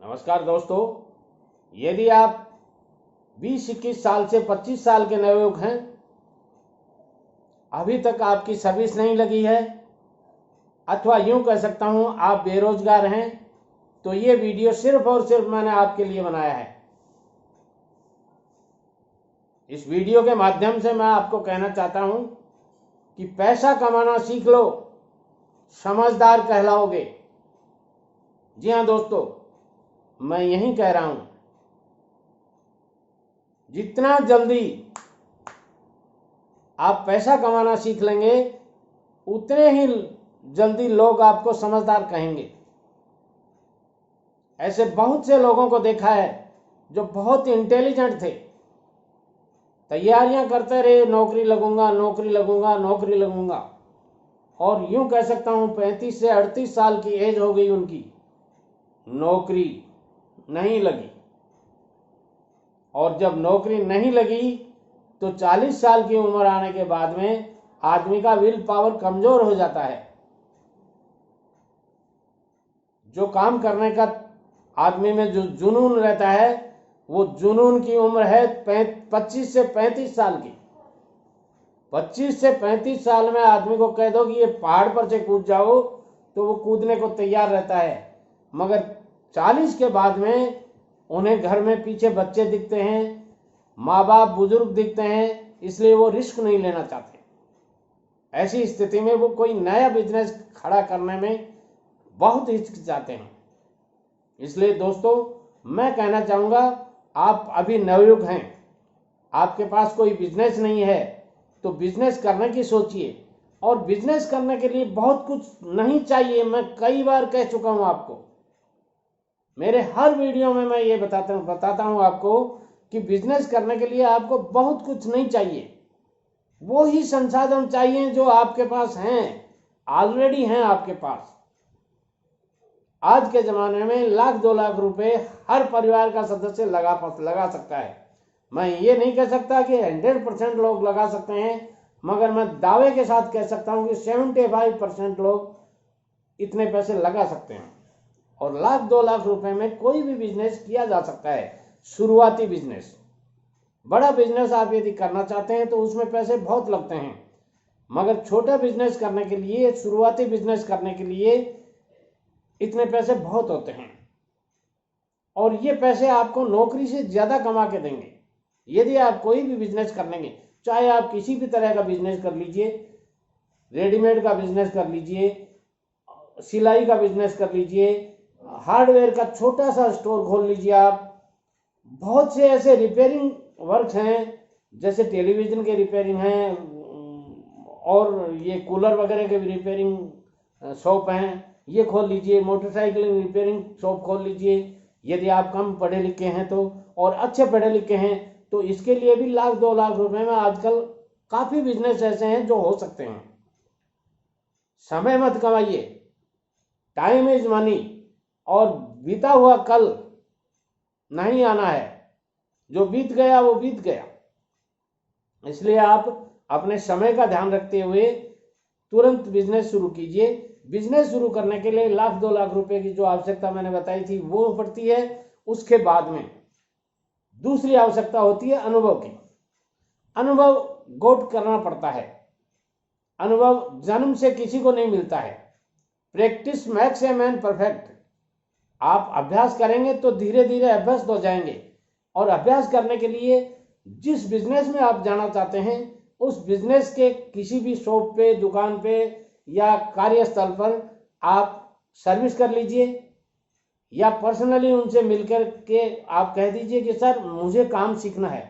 नमस्कार दोस्तों, यदि आप 20-21 साल से 25 साल के नवयुवक हैं, अभी तक आपकी सर्विस नहीं लगी है अथवा यूं कह सकता हूं आप बेरोजगार हैं, तो ये वीडियो सिर्फ और सिर्फ मैंने आपके लिए बनाया है। इस वीडियो के माध्यम से मैं आपको कहना चाहता हूं कि पैसा कमाना सीख लो, समझदार कहलाओगे। जी हाँ दोस्तों, मैं यही कह रहा हूं, जितना जल्दी आप पैसा कमाना सीख लेंगे उतने ही जल्दी लोग आपको समझदार कहेंगे। ऐसे बहुत से लोगों को देखा है जो बहुत इंटेलिजेंट थे, तैयारियां करते रहे, नौकरी लगूंगा नौकरी लगूंगा नौकरी लगूंगा, और यूं कह सकता हूं 35 से 38 साल की एज हो गई उनकी, नौकरी नहीं लगी। और जब नौकरी नहीं लगी तो 40 साल की उम्र आने के बाद में आदमी का विल पावर कमजोर हो जाता है। जो काम करने का आदमी में जो जुनून रहता है, वो जुनून की उम्र है 25 से 35 साल की। 25 से 35 साल में आदमी को कह दो कि ये पहाड़ पर से कूद जाओ तो वो कूदने को तैयार रहता है, मगर 40 के बाद में उन्हें घर में पीछे बच्चे दिखते हैं, माँ बाप बुजुर्ग दिखते हैं, इसलिए वो रिस्क नहीं लेना चाहते। ऐसी स्थिति में वो कोई नया बिजनेस खड़ा करने में बहुत हिचकिचाते हैं। इसलिए दोस्तों, मैं कहना चाहूँगा, आप अभी नवयुवक हैं, आपके पास कोई बिजनेस नहीं है तो बिजनेस करने की सोचिए। और बिजनेस करने के लिए बहुत कुछ नहीं चाहिए, मैं कई बार कह चुका हूँ आपको। मेरे हर वीडियो में मैं ये बताता हूँ आपको कि बिजनेस करने के लिए आपको बहुत कुछ नहीं चाहिए। वो ही संसाधन चाहिए जो आपके पास हैं, ऑलरेडी हैं आपके पास। आज के ज़माने में 1-2 लाख रुपए हर परिवार का सदस्य लगा सकता है। मैं ये नहीं कह सकता कि 100% लोग लगा सकते हैं, मगर मैं दावे के साथ कह सकता हूं कि 75% लोग इतने पैसे लगा सकते हैं। और 1-2 लाख रुपए में कोई भी बिजनेस किया जा सकता है, शुरुआती बिजनेस। बड़ा बिजनेस आप यदि करना चाहते हैं तो उसमें पैसे बहुत लगते हैं, मगर छोटा बिजनेस करने के लिए, शुरुआती बिजनेस करने के लिए इतने पैसे बहुत होते हैं। और ये पैसे आपको नौकरी से ज़्यादा कमा के देंगे। यदि आप कोई भी बिजनेस कर लेंगे, चाहे आप किसी भी तरह का बिजनेस कर लीजिए, रेडीमेड का बिजनेस कर लीजिए, सिलाई का बिजनेस कर लीजिए, हार्डवेयर का छोटा सा स्टोर खोल लीजिए आप। बहुत से ऐसे रिपेयरिंग वर्क हैं, जैसे टेलीविज़न के रिपेयरिंग हैं, और ये कूलर वगैरह के भी रिपेयरिंग शॉप हैं, ये खोल लीजिए। मोटरसाइकिल रिपेयरिंग शॉप खोल लीजिए, यदि आप कम पढ़े लिखे हैं तो। और अच्छे पढ़े लिखे हैं तो इसके लिए भी 1-2 लाख रुपए में आजकल काफ़ी बिजनेस ऐसे हैं जो हो सकते हैं। समय मत कमाइए, टाइम इज मनी, और बीता हुआ कल नहीं आना है, जो बीत गया वो बीत गया। इसलिए आप अपने समय का ध्यान रखते हुए तुरंत बिजनेस शुरू कीजिए। बिजनेस शुरू करने के लिए 1-2 लाख रुपए की जो आवश्यकता मैंने बताई थी वो पड़ती है। उसके बाद में दूसरी आवश्यकता होती है अनुभव की। अनुभव गोट करना पड़ता है। अनुभव जन्म से किसी को नहीं मिलता है। Practice makes a man perfect. आप अभ्यास करेंगे तो धीरे धीरे अभ्यस्त हो जाएंगे। और अभ्यास करने के लिए जिस बिजनेस में आप जाना चाहते हैं, उस बिजनेस के किसी भी शॉप पे, दुकान पे या कार्यस्थल पर आप सर्विस कर लीजिए, या पर्सनली उनसे मिलकर के आप कह दीजिए कि सर मुझे काम सीखना है।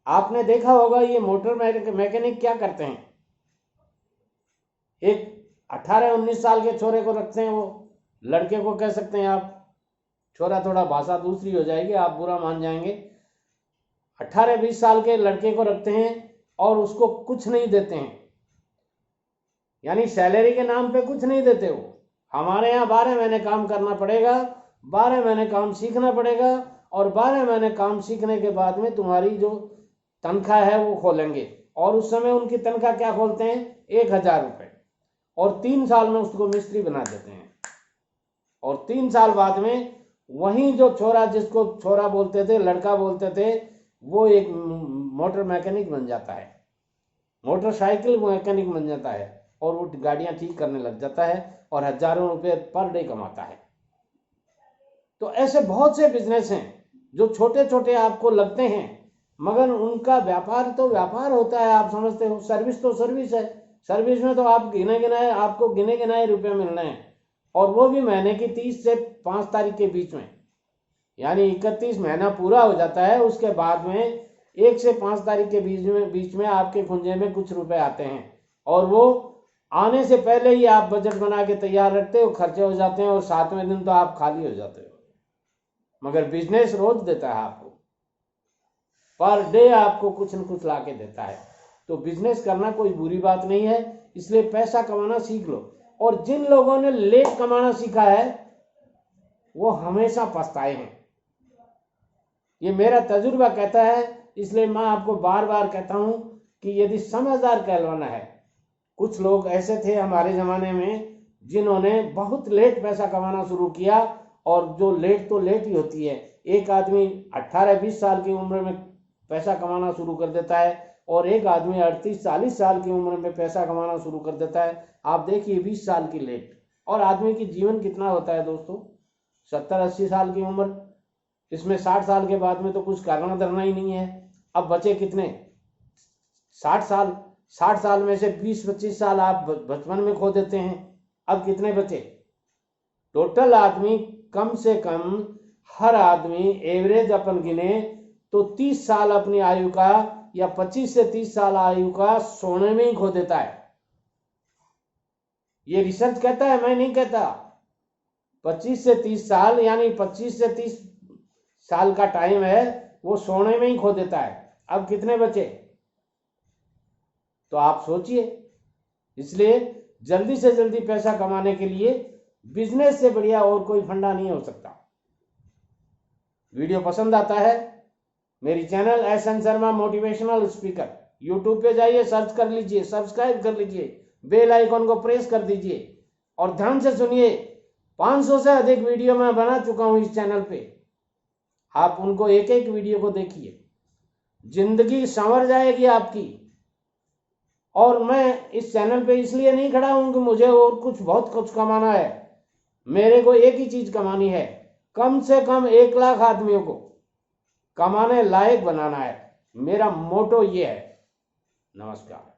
आपने देखा होगा ये मोटर मैकेनिक क्या करते हैं, एक 18-19 साल के छोरे को रखते हैं, वो लड़के को कह सकते हैं आप, छोरा थोड़ा भाषा दूसरी हो जाएगी, आप बुरा मान जाएंगे। 18-20 साल के लड़के को रखते हैं और उसको कुछ नहीं देते हैं, यानी सैलरी के नाम पे कुछ नहीं देते। वो हमारे यहाँ 12 महीने काम करना पड़ेगा, 12 महीने काम सीखना पड़ेगा, और 12 महीने काम सीखने के बाद में तुम्हारी जो तनख्वाह है वो खोलेंगे। और उस समय उनकी तनख्वाह क्या खोलते हैं, 1000 रुपये, और 3 साल में उसको मिस्त्री बना देते हैं। और 3 साल बाद में वहीं जो छोरा, जिसको छोरा बोलते थे, लड़का बोलते थे, वो एक मोटर मैकेनिक बन जाता है, मोटरसाइकिल मैकेनिक बन जाता है, और वो गाड़ियां ठीक करने लग जाता है और हजारों रुपए पर डे कमाता है। तो ऐसे बहुत से बिजनेस हैं जो छोटे छोटे आपको लगते हैं, मगर उनका व्यापार तो व्यापार होता है। आप समझते हो सर्विस तो सर्विस है, सर्विस में तो आप आपको गिने गिनाए रुपए मिलने हैं, और वो भी महीने की 30 से 5 तारीख के बीच में, यानी 31 महीना पूरा हो जाता है, उसके बाद में 1 से 5 तारीख के बीच में आपके खुंजे में कुछ रुपए आते हैं, और वो आने से पहले ही आप बजट बना के तैयार रखते हो, खर्चे हो जाते हैं, और 7वें दिन तो आप खाली हो जाते हो। मगर बिजनेस रोज देता है आपको, पर डे आपको कुछ न कुछ ला के देता है। तो बिजनेस करना कोई बुरी बात नहीं है, इसलिए पैसा कमाना सीख लो। और जिन लोगों ने लेट कमाना सीखा है वो हमेशा पछताए हैं, ये मेरा तजुर्बा कहता है। इसलिए मैं आपको बार बार कहता हूं कि यदि समझदार कहलवाना है, कुछ लोग ऐसे थे हमारे जमाने में जिन्होंने बहुत लेट पैसा कमाना शुरू किया, और जो लेट तो लेट ही होती है। एक आदमी 18-20 साल की उम्र में पैसा कमाना शुरू कर देता है, और एक आदमी 38-40 साल की उम्र में पैसा कमाना शुरू कर देता है। आप देखिए 20 साल की लेट, और आदमी की जीवन कितना होता है दोस्तों, 70-80 साल की उम्र, इसमें 60 साल के बाद में तो कुछ करना धरना ही नहीं है। अब बचे कितने, 60 साल, 60 साल में से 20-25 साल आप बचपन में खो देते हैं। अब कितने बचे टोटल आदमी, कम से कम हर आदमी एवरेज अपन गिने तो 30 साल अपनी आयु का, या 25 से 30 साल आयु का सोने में ही खो देता है। ये रिसर्च कहता है, मैं नहीं कहता। 25 से 30 साल यानी 25 से 30 साल का टाइम है, वो सोने में ही खो देता है। अब कितने बचे, तो आप सोचिए। इसलिए जल्दी से जल्दी पैसा कमाने के लिए बिजनेस से बढ़िया और कोई फंडा नहीं हो सकता। वीडियो पसंद आता है, मेरी channel SN Sharma motivational speaker, YouTube पे जाइए, सर्च कर लीजिए, सब्सक्राइब कर लीजिए, बेल आइकॉन को प्रेस कर दीजिए, और ध्यान से सुनिए। 500 से अधिक वीडियो मैं बना चुका हूं इस चैनल पे, आप उनको एक एक वीडियो को देखिए, जिंदगी संवर जाएगी आपकी। और मैं इस चैनल पे इसलिए नहीं खड़ा हूं कि मुझे और बहुत कुछ कमाना है। मेरे को एक ही चीज कमानी है, कम से कम 1 लाख आदमियों को कमाने लायक बनाना है। मेरा मोटो ये है। नमस्कार।